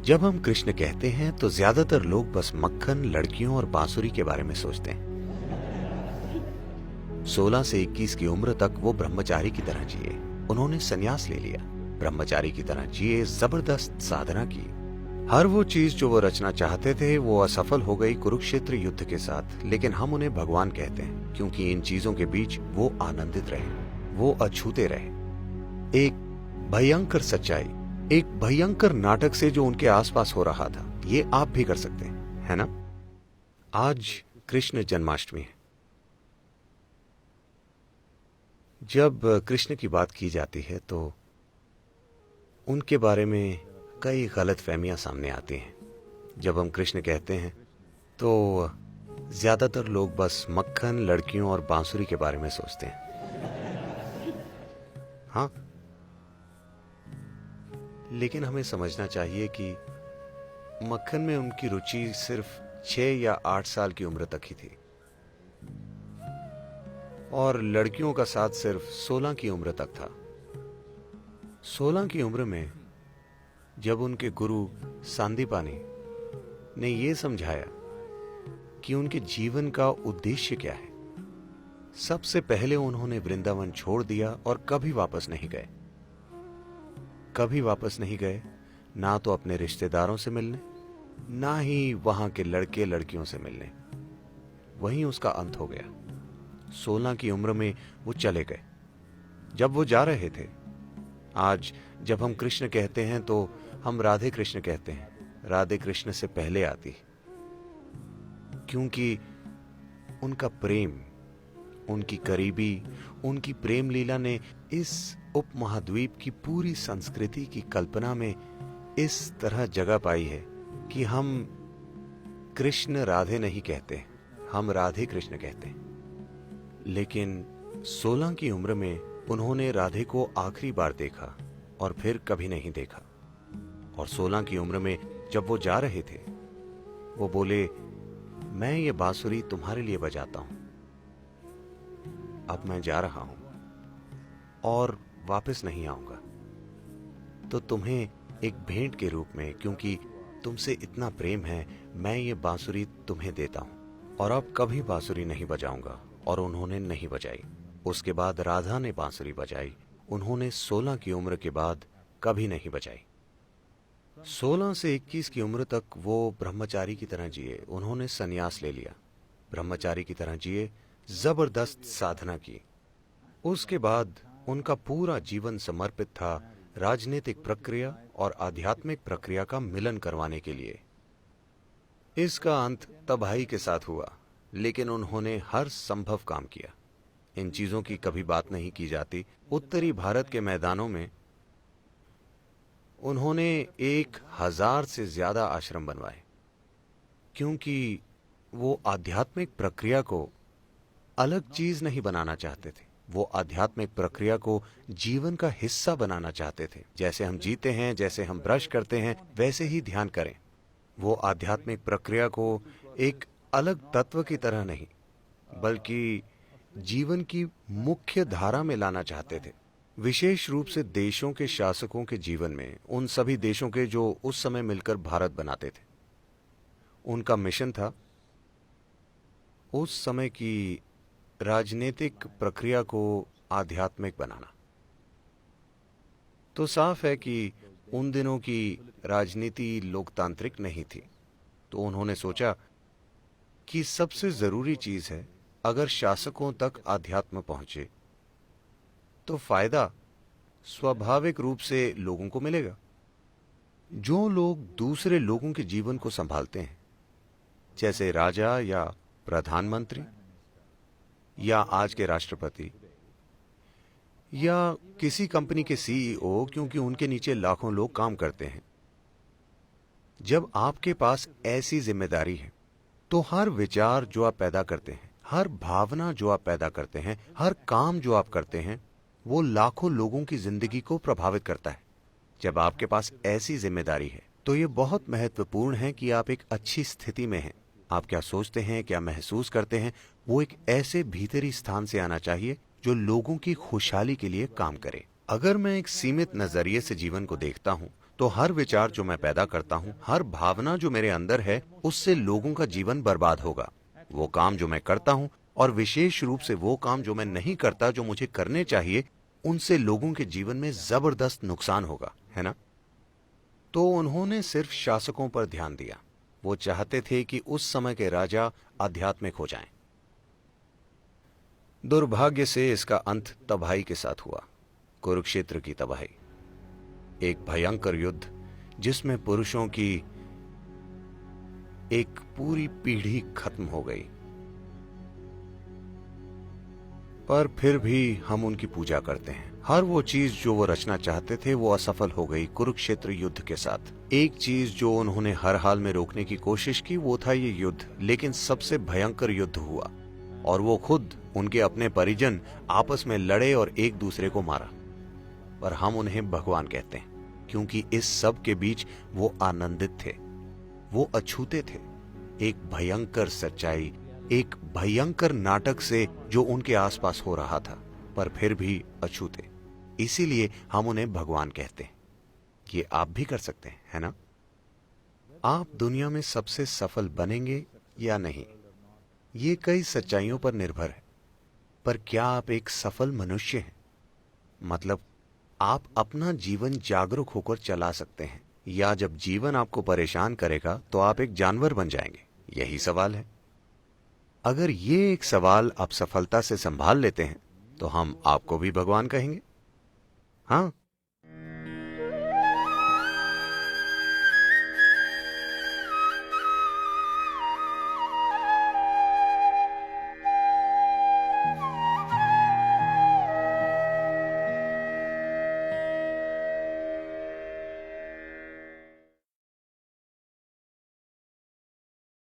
जब हम कृष्ण कहते हैं तो ज्यादातर लोग बस मक्खन, लड़कियों और बांसुरी के बारे में सोचते हैं। 16 से 21 की उम्र तक वो ब्रह्मचारी की तरह जिए। उन्होंने संन्यास ले लिया, ब्रह्मचारी की तरह जिए, जबरदस्त साधना की। हर वो चीज जो वो रचना चाहते थे वो असफल हो गई कुरुक्षेत्र युद्ध के साथ, लेकिन हम उन्हें भगवान कहते हैं क्योंकि इन चीजों के बीच वो आनंदित रहे, वो अछूते रहे। एक भयंकर सच्चाई, एक भयंकर नाटक से जो उनके आसपास हो रहा था, ये आप भी कर सकते हैं, है ना? आज कृष्ण जन्माष्टमी है। जब कृष्ण की बात की जाती है तो उनके बारे में कई गलत फहमियां सामने आती हैं। जब हम कृष्ण कहते हैं तो ज्यादातर लोग बस मक्खन, लड़कियों और बांसुरी के बारे में सोचते हैं। हाँ, लेकिन हमें समझना चाहिए कि मक्खन में उनकी रुचि सिर्फ 6 या 8 साल की उम्र तक ही थी और लड़कियों का साथ सिर्फ 16 की उम्र तक था। 16 की उम्र में जब उनके गुरु सांदीपानी ने यह समझाया कि उनके जीवन का उद्देश्य क्या है, सबसे पहले उन्होंने वृंदावन छोड़ दिया और कभी वापस नहीं गए। कभी वापस नहीं गए, ना तो अपने रिश्तेदारों से मिलने, ना ही वहां के लड़के लड़कियों से मिलने। वहीं उसका अंत हो गया। 16 की उम्र में वो चले गए। जब वो जा रहे थे, आज जब हम कृष्ण कहते हैं तो हम राधे कृष्ण कहते हैं। राधे कृष्ण से पहले आती, क्योंकि उनका प्रेम, उनकी करीबी, उनकी प्रेम लीला ने इस उपमहाद्वीप की पूरी संस्कृति की कल्पना में इस तरह जगह पाई है कि हम कृष्ण राधे नहीं कहते, हम राधे कृष्ण कहते हैं। लेकिन 16 की उम्र में उन्होंने राधे को आखिरी बार देखा और फिर कभी नहीं देखा। और 16 की उम्र में जब वो जा रहे थे, वो बोले, मैं ये बांसुरी तुम्हारे लिए बजाता हूं, अब मैं जा रहा हूं और वापस नहीं आऊंगा। तो तुम्हें एक भेंट के रूप में, क्योंकि तुमसे इतना प्रेम है, मैं ये बांसुरी तुम्हें देता हूं और अब कभी बांसुरी नहीं बजाऊंगा। और उन्होंने नहीं बजाई। उसके बाद राधा ने बांसुरी बजाई। उन्होंने 16 की उम्र के बाद कभी नहीं बजाई। 16 से 21 की उम्र तक वो ब्रह्मचारी की तरह जिए। उन्होंने संन्यास ले लिया, ब्रह्मचारी की तरह जिए, जबरदस्त साधना की। उसके बाद उनका पूरा जीवन समर्पित था राजनीतिक प्रक्रिया और आध्यात्मिक प्रक्रिया का मिलन करवाने के लिए। इसका अंत तबाही के साथ हुआ, लेकिन उन्होंने हर संभव काम किया। इन चीजों की कभी बात नहीं की जाती। उत्तरी भारत के मैदानों में उन्होंने 1000 से ज्यादा आश्रम बनवाए, क्योंकि वो आध्यात्मिक प्रक्रिया को अलग चीज नहीं बनाना चाहते थे। वो आध्यात्मिक प्रक्रिया को जीवन का हिस्सा बनाना चाहते थे। जैसे हम जीते हैं, जैसे हम ब्रश करते हैं, वैसे ही ध्यान करें। वो आध्यात्मिक प्रक्रिया को एक अलग तत्व की तरह नहीं, बल्कि जीवन की मुख्य धारा में लाना चाहते थे। विशेष रूप से देशों के शासकों के जीवन में, उन सभी देशों के जो उस समय मिलकर भारत बनाते थे। उनका मिशन था उस समय की राजनीतिक प्रक्रिया को आध्यात्मिक बनाना। तो साफ है कि उन दिनों की राजनीति लोकतांत्रिक नहीं थी। तो उन्होंने सोचा कि सबसे जरूरी चीज है, अगर शासकों तक अध्यात्म पहुंचे तो फायदा स्वाभाविक रूप से लोगों को मिलेगा। जो लोग दूसरे लोगों के जीवन को संभालते हैं, जैसे राजा या प्रधानमंत्री या आज के राष्ट्रपति या किसी कंपनी के सीईओ, क्योंकि उनके नीचे लाखों लोग काम करते हैं। जब आपके पास ऐसी जिम्मेदारी है तो हर विचार जो आप पैदा करते हैं, हर भावना जो आप पैदा करते हैं, हर काम जो आप करते हैं, वो लाखों लोगों की जिंदगी को प्रभावित करता है। जब आपके पास ऐसी जिम्मेदारी है तो ये बहुत महत्वपूर्ण है कि आप एक अच्छी स्थिति में हैं। आप क्या सोचते हैं, क्या महसूस करते हैं, वो एक ऐसे भीतरी स्थान से आना चाहिए जो लोगों की खुशहाली के लिए काम करे। अगर मैं एक सीमित नजरिए से जीवन को देखता हूं तो हर विचार जो मैं पैदा करता हूं, हर भावना जो मेरे अंदर है, उससे लोगों का जीवन बर्बाद होगा। वो काम जो मैं करता हूं और विशेष रूप से वो काम जो मैं नहीं करता जो मुझे करने चाहिए, उनसे लोगों के जीवन में जबरदस्त नुकसान होगा, है ना? तो उन्होंने सिर्फ शासकों पर ध्यान दिया। वो चाहते थे कि उस समय के राजा आध्यात्मिक हो जाएं। दुर्भाग्य से इसका अंत तबाही के साथ हुआ, कुरुक्षेत्र की तबाही। एक भयंकर युद्ध जिसमें पुरुषों की एक पूरी पीढ़ी खत्म हो गई। पर फिर भी हम उनकी पूजा करते हैं। हर वो चीज जो वो रचना चाहते थे वो असफल हो गई कुरुक्षेत्र युद्ध के साथ। एक चीज जो उन्होंने हर हाल में रोकने की कोशिश की वो था ये युद्ध, लेकिन सबसे भयंकर युद्ध हुआ और वो खुद, उनके अपने परिजन आपस में लड़े और एक दूसरे को मारा। पर हम उन्हें भगवान कहते हैं क्योंकि इस सब के बीच वो आनंदित थे, वो अछूते थे। एक भयंकर सच्चाई, एक भयंकर नाटक से जो उनके आसपास हो रहा था, पर फिर भी अछूते। इसीलिए हम उन्हें भगवान कहते हैं। ये आप भी कर सकते हैं, है ना? आप दुनिया में सबसे सफल बनेंगे या नहीं, ये कई सच्चाइयों पर निर्भर है। पर क्या आप एक सफल मनुष्य हैं? मतलब आप अपना जीवन जागरूक होकर चला सकते हैं, या जब जीवन आपको परेशान करेगा तो आप एक जानवर बन जाएंगे? यही सवाल है। अगर ये एक सवाल आप सफलता से संभाल लेते हैं तो हम आपको भी भगवान कहेंगे। हाँ,